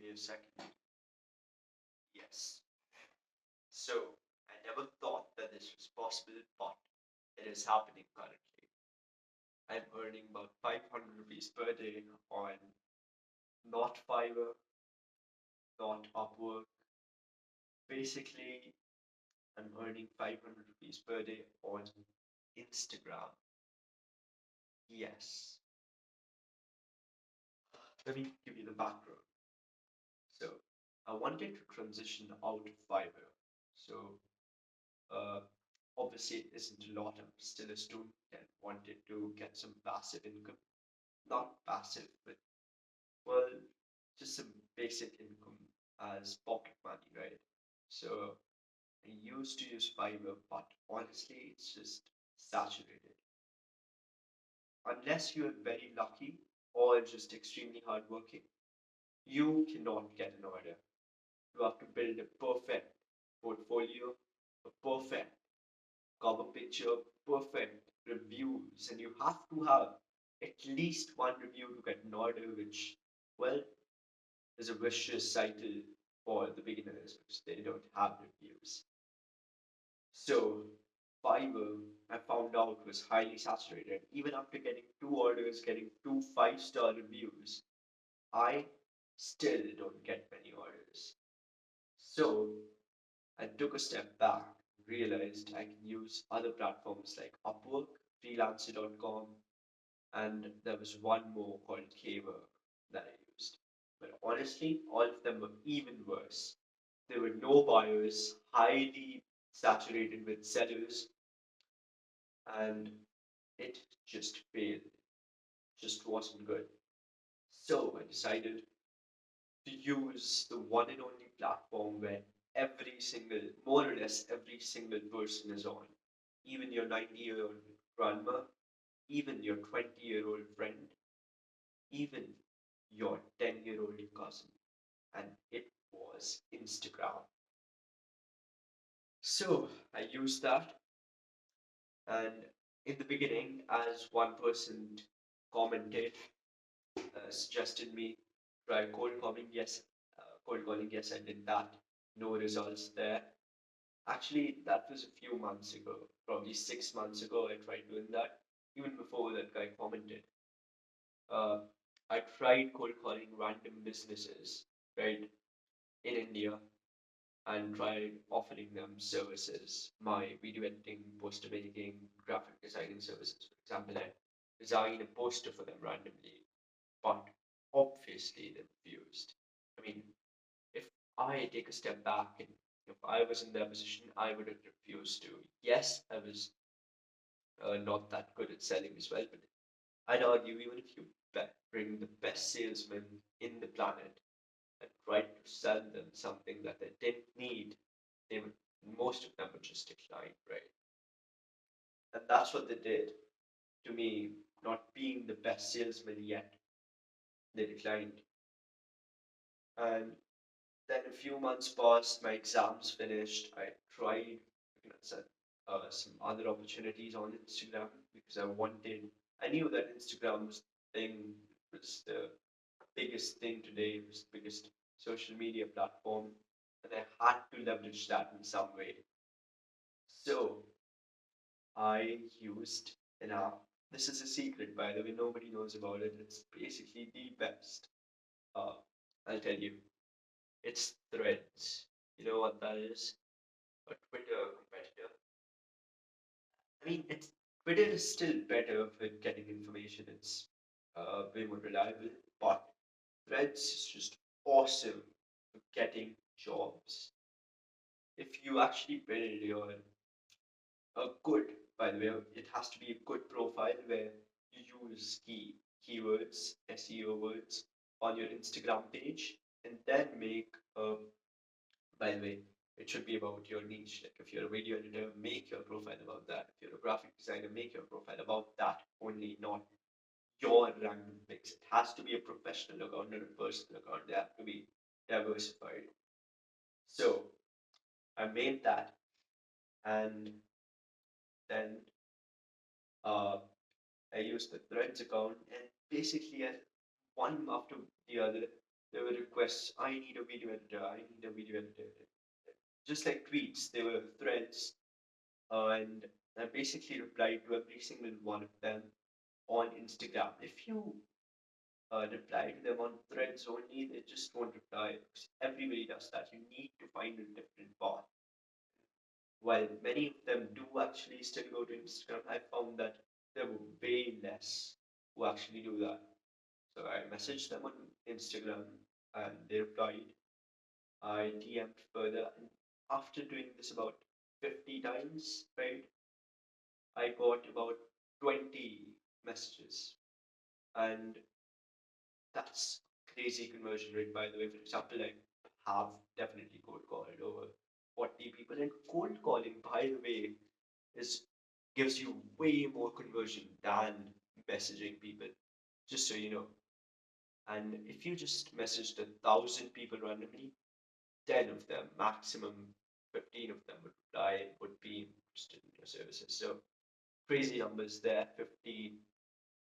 me a second. Yes. So, I never thought that this was possible, but it is happening currently. I'm earning about 500 rupees per day on not Fiverr, not Upwork. Basically, I'm earning 500 rupees per day on Instagram. Yes. Let me give you the background. So, I wanted to transition out of Fiverr. So, uh, obviously, it isn't a lot. I'm still a student and wanted to get some passive income. Not passive, but, well, just some basic income as pocket money, right? So, I used to use Fiverr, but honestly, it's just saturated. Unless you are very lucky or just extremely hardworking, you cannot get an order. You have to build a perfect portfolio, a perfect cover picture, perfect reviews, and you have to have at least one review to get an order, which, well, is a vicious cycle for the beginners because they don't have reviews. So, Fiverr, I found out, was highly saturated. Even after getting two orders, getting two five-star reviews, I still don't get many orders. So, I took a step back, realized I can use other platforms like Upwork, freelancer.com, and there was one more called Clever that I used. But honestly, all of them were even worse. There were no buyers, highly saturated with sellers, and it just failed. Just wasn't good. So I decided to use the one and only platform where every single, more or less every single person is on. Even your 90-year-old grandma, even your 20-year-old friend, even your 10-year-old cousin. And it was Instagram. So I used that, and in the beginning, as one person commented, suggested me try cold calling. Yes, cold calling. Yes, I did that. No results there. Actually, that was a few months ago, probably 6 months ago. I tried doing that. Even before that guy commented, uh, I tried cold calling random businesses, right, in India, and tried offering them services, my video editing, poster making, graphic designing services. For example, I design a poster for them randomly, but obviously they refused. I mean, if I take a step back and if I was in their position, I would have refused to. Yes, I was not that good at selling as well, but I'd argue even if you bring the best salesman in the planet and try to sell them something that they didn't need, they would, most of them would just decline, right? And that's what they did to me, not being the best salesman yet. They declined. And then a few months passed, my exams finished. I tried looking at some other opportunities on Instagram because I knew that Instagram was the thing, was the biggest thing today, it was the biggest social media platform, and I had to leverage that in some way. So I used an app. This is a secret, by the way, nobody knows about it. It's basically the best. Uh, I'll tell you. It's Threads. You know what that is? A Twitter competitor. I mean, Twitter is still better for getting information. It's way more reliable, but Threads is just awesome for getting jobs. If you actually build your a good, by the way, it has to be a good profile where you use keywords, SEO words on your Instagram page, and then make a, by the way, it should be about your niche. Like if you're a video editor, make your profile about that. If you're a graphic designer, make your profile about that only, not your random pics. It has to be a professional account, not a personal account. They have to be diversified. So I made that, and then uh, I used the Threads account, and basically, one after the other, there were requests, I need a video editor, I need a video editor. Just like tweets, there were threads, and I basically replied to every single one of them on Instagram. If you reply to them on threads only, they just won't reply. Because everybody does that. You need to find a different path. While many of them do actually still go to Instagram, I found that there were way less who actually do that. So I messaged them on Instagram and they replied. I DM'd further, and after doing this about 50 times, right, I got about 20 messages. And that's crazy conversion rate, by the way. For example, I have definitely cold called over 40 people, and cold calling, by the way, is gives you way more conversion than messaging people. Just so you know. And if you just messaged 1,000 people randomly, 10 of them, maximum 15 of them would reply and would be interested in your services. So crazy numbers there. 50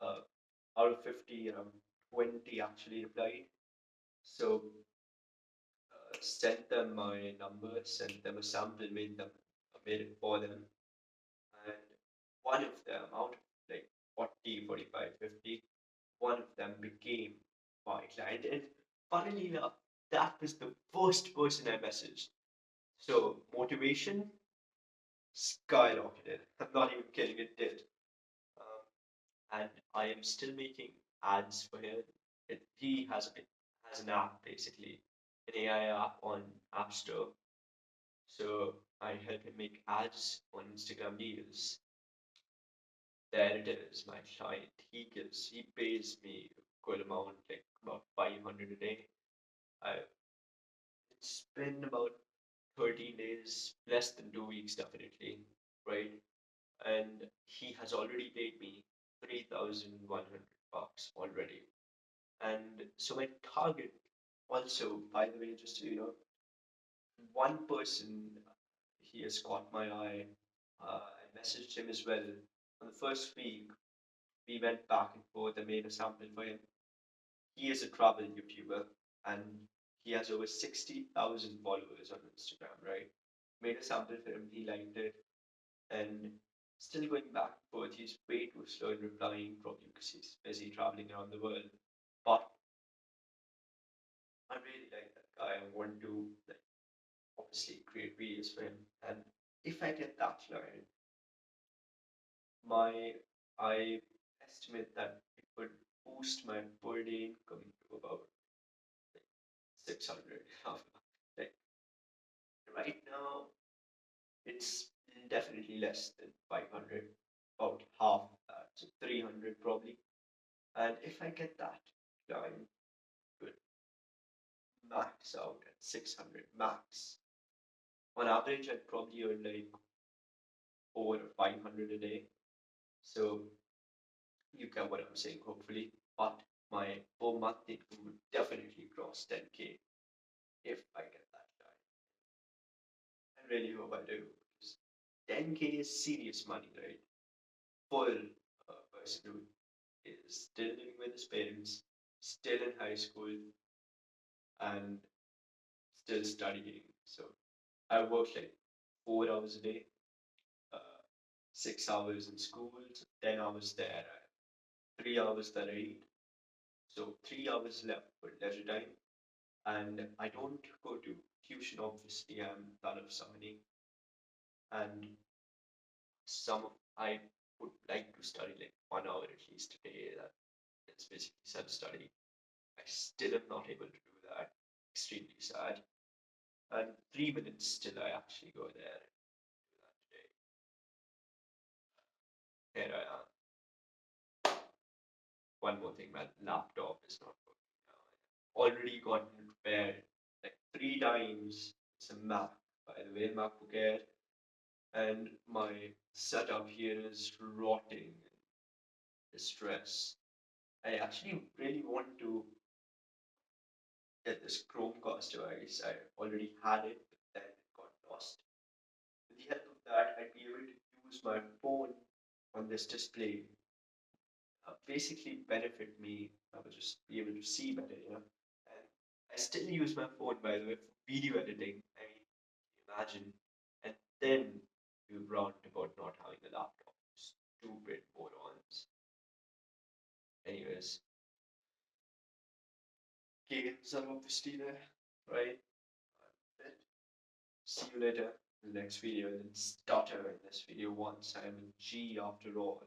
uh, out of 50, 20 actually replied. So sent them my number, sent them a sample, made it for them, and one of them out of like 40, 45, 50, one of them became my client. And funnily enough, that was the first person I messaged. So motivation skyrocketed. I'm not even kidding, it did. And I am still making ads for him. He has an app basically, an AI app on App Store. So I help him make ads on Instagram Reels. There it is, my client. He pays me a good amount, like about 500 a day. I It's been about 13 days, less than 2 weeks definitely, right? And he has already paid me 3,100 bucks already. And so my target also, by the way, just so you know, one person, he has caught my eye. I messaged him as well. On the first week, we went back and forth. I made a sample for him. He is a travel YouTuber and he has over 60,000 followers on Instagram, right? Made a sample for him. He liked it. And still going back and forth, he's way too slow in replying, probably because he's busy traveling around the world. But I really like that guy. I want to like obviously create videos for him. And if I get that client, my I estimate that it would boost my per day income to about like 600. Like right now, it's definitely less than 500, about half of that, so 300 probably. And if I get that client, would max out at 600 max. On average, I'd probably earn like over 500 a day. So you get what I'm saying, hopefully. But my per month income would definitely cross 10K if I get that done. I really hope I do. Because 10K is serious money, right? For a person who is still living with his parents, still in high school, and still studying. So I work like 4 hours a day, uh, 6 hours in school, so 10 hours there, 3 hours that I eat. So 3 hours left for leisure time. And I don't go to tuition, obviously, I'm done of summoning. And some I would like to study like 1 hour at least a day. That's basically self study. I still am not able to do that. Extremely sad. And 3 minutes till I actually go there and do that today. Here I am. One more thing, my laptop is not working now. Already gotten it repaired like 3 times. It's a Mac, by the way, MacBook Air, and my setup here is rotting in distress. I actually really want to get this Chromecast device. I already had it, but then it got lost. With the help of that, I'd be able to use my phone on this display, basically benefit me. I would just be able to see better, and I still use my phone, by the way, for video editing. I mean, imagine. And then you rant about not having a laptop. Stupid morons. Anyways, games are obviously there, right? See you later in the next video. And stutter in this video once. I'm a G after all.